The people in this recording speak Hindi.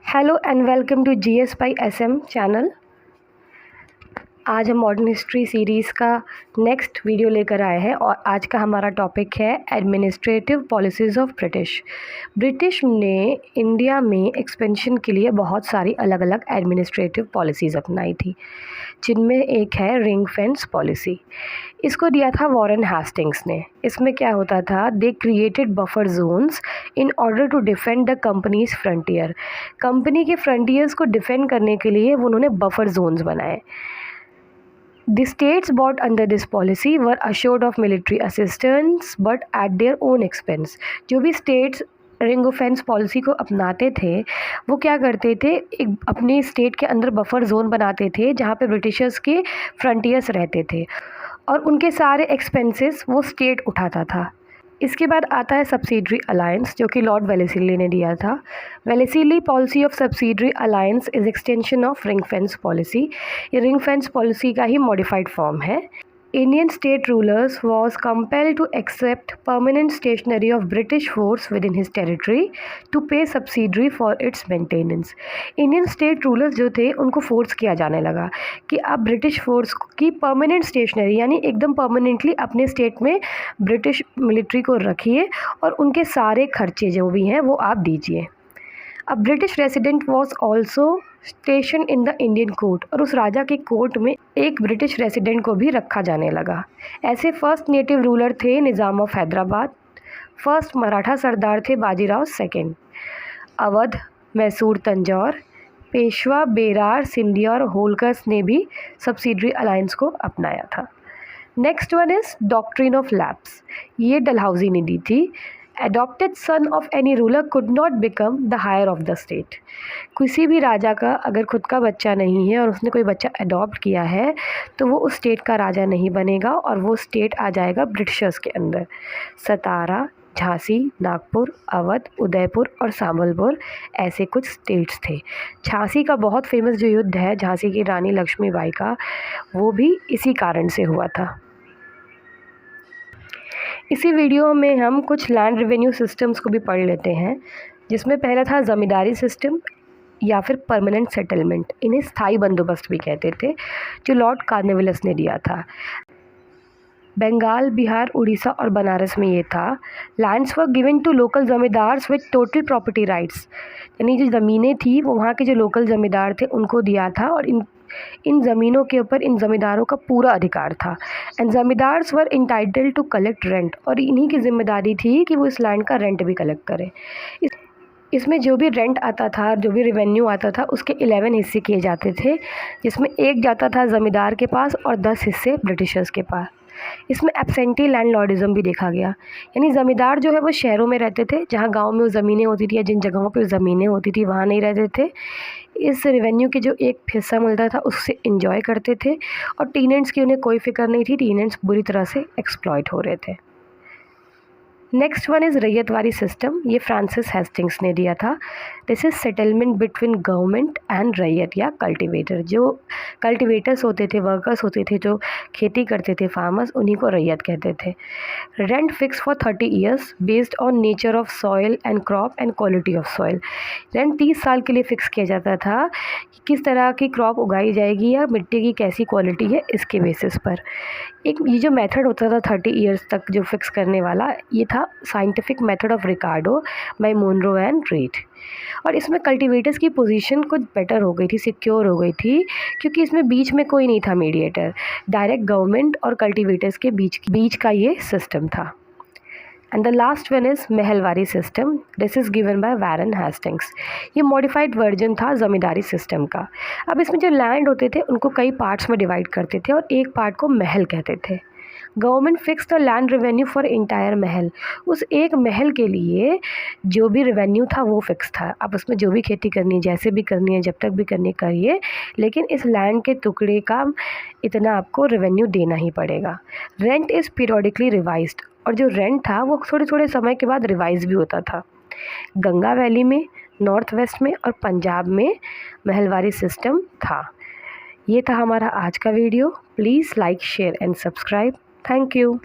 Hello and welcome to GS by SM channel. आज हम मॉडर्न हिस्ट्री सीरीज़ का नेक्स्ट वीडियो लेकर आए हैं और आज का हमारा टॉपिक है एडमिनिस्ट्रेटिव पॉलिसीज़ ऑफ ब्रिटिश ने इंडिया में एक्सपेंशन के लिए बहुत सारी अलग अलग एडमिनिस्ट्रेटिव पॉलिसीज़ अपनाई थी, जिनमें एक है रिंग फेंस पॉलिसी। इसको दिया था वॉरेन हेस्टिंग्स ने। इसमें क्या होता था, they created buffer zones in order to defend the company's frontier. Company के फ्रंटियर्स को डिफेंड करने के लिए उन्होंने बफर जोन्स बनाए। The states bought under this policy were assured of military assistance but at their own expense। जो भी states रिंग फेंस पॉलिसी को अपनाते थे वो क्या करते थे, एक अपने स्टेट के अंदर बफर जोन बनाते थे जहाँ पे ब्रिटिशर्स के फ्रंटियर्स रहते थे और उनके सारे एक्सपेंसेस वो स्टेट उठाता था। इसके बाद आता है सब्सिडरी अलायंस, जो कि लॉर्ड वेलेस्ली ने दिया था। Wellesley policy of subsidiary alliance is extension of ring fence policy. ये रिंग फेंस पॉलिसी का ही मॉडिफाइड फॉर्म है। Indian state rulers was compelled to accept permanent stationery of British force within his territory to pay subsidy for its maintenance। Indian state rulers जो थे उनको फोर्स किया जाने लगा कि आप ब्रिटिश फोर्स की परमानेंट स्टेशनरी यानी एकदम परमानेंटली अपने स्टेट में ब्रिटिश मिलिट्री को रखिए और उनके सारे खर्चे जो भी हैं वो आप दीजिए। A British resident was also station in the Indian court, और उस राजा के कोर्ट में एक ब्रिटिश रेसिडेंट को भी रखा जाने लगा। ऐसे फर्स्ट नेटिव रूलर थे निज़ाम ऑफ हैदराबाद। फर्स्ट मराठा सरदार थे बाजीराव सेकेंड। अवध, मैसूर, तंजौर, पेशवा, बेरार, सिंधिया और होलकर्स ने भी सब्सिडरी अलायंस को अपनाया था। Next one is doctrine of lapse. ये डलहौजी ने दी थी। Adopted son of any ruler could not become the higher of the state। किसी भी राजा का अगर खुद का बच्चा नहीं है और उसने कोई बच्चा अडॉप्ट किया है तो वो उस स्टेट का राजा नहीं बनेगा और वो स्टेट आ जाएगा ब्रिटिशर्स के अंदर। सतारा, झांसी, नागपुर, अवध, उदयपुर और संबलपुर ऐसे कुछ स्टेट्स थे। झांसी का बहुत फेमस जो युद्ध है झांसी की रानी लक्ष्मीबाई का, वो भी इसी कारण से हुआ था। इसी वीडियो में हम कुछ लैंड रेवेन्यू सिस्टम्स को भी पढ़ लेते हैं, जिसमें पहला था ज़मींदारी सिस्टम या फिर परमानेंट सेटलमेंट। इन्हें स्थायी बंदोबस्त भी कहते थे, जो लॉर्ड कॉर्नवालिस ने दिया था। बंगाल, बिहार, उड़ीसा और बनारस में ये था। Lands were given to local zamindars with total property rights, यानी जो ज़मीनें थी वो वहाँ के जो लोकल ज़मींदार थे उनको दिया था और इन ज़मीनों के ऊपर इन ज़मींदारों का पूरा अधिकार था। And zamindars were entitled to collect rent, और इन्हीं की जिम्मेदारी थी कि वो इस लैंड का रेंट भी कलेक्ट करें। इसमें जो भी रेंट आता था, जो भी रेवेन्यू आता था, उसके 11 हिस्से किए जाते थे, जिसमें एक जाता था ज़मींदार के पास और 10 हिस्से ब्रिटिशर्स के पास। इसमें एब्सेंटी लैंडलॉर्डिज़म भी देखा गया, यानी ज़मींदार जो है वो शहरों में रहते थे, जहाँ गांव में वो ज़मीनें होती थी या जिन जगहों पे ज़मीनें होती थी वहाँ नहीं रहते थे। इस रेवेन्यू के जो एक हिस्सा मिलता था उससे इंजॉय करते थे और टीनेंट्स की उन्हें कोई फिक्र नहीं थी। टीनेंट्स बुरी तरह से एक्सप्लॉइट हो रहे थे। Next one is Ryotwari system. ये फ्रांसिस हेस्टिंग्स ने दिया था। This is settlement between government and ryot या कल्टिवेटर। जो कल्टिवेटर्स होते थे, वर्कर्स होते थे जो खेती करते थे, फार्मर्स, उन्हीं को रैयत कहते थे। Rent fix for 30 years based on nature of soil and crop and quality of soil. Rent 30 साल के लिए फ़िक्स किया जाता था कि किस तरह की क्रॉप उगाई जाएगी या मिट्टी की कैसी क्वालिटी है, इसके बेसिस पर। एक ये जो मेथड होता था 30 ईयर्स तक जो फिक्स करने वाला, ये था scientific method of Ricardo by Munro and Reid. और इसमें कल्टीवेटर्स की पोजीशन कुछ बेटर हो गई थी, सिक्योर हो गई थी, क्योंकि इसमें बीच में कोई नहीं था मीडिएटर। डायरेक्ट गवर्नमेंट और कल्टीवेटर्स के बीच का ये सिस्टम था। And the last one is Mahalwari system. This is given by Warren Hastings. ये मॉडिफाइड वर्जन था ज़मींदारी सिस्टम का। अब इसमें जो लैंड होते थे उनको कई पार्ट्स में डिवाइड करते थे और एक पार्ट को महल कहते थे। Government fix the land revenue for entire महल। उस एक महल के लिए जो भी रेवेन्यू था वो फिक्स था। आप उसमें जो भी खेती करनी है, जैसे भी करनी है, जब तक भी करनी करिए, लेकिन इस लैंड के टुकड़े का इतना आपको रेवेन्यू देना ही पड़ेगा। रेंट इज़ पीरियडिकली रिवाइज्ड, और जो रेंट था वो थोड़े थोड़े समय के बाद रिवाइज भी होता था। गंगा वैली में, नॉर्थ वेस्ट में और पंजाब में महलवारी सिस्टम था। ये था हमारा आज का video. Please like, share and subscribe. Thank you.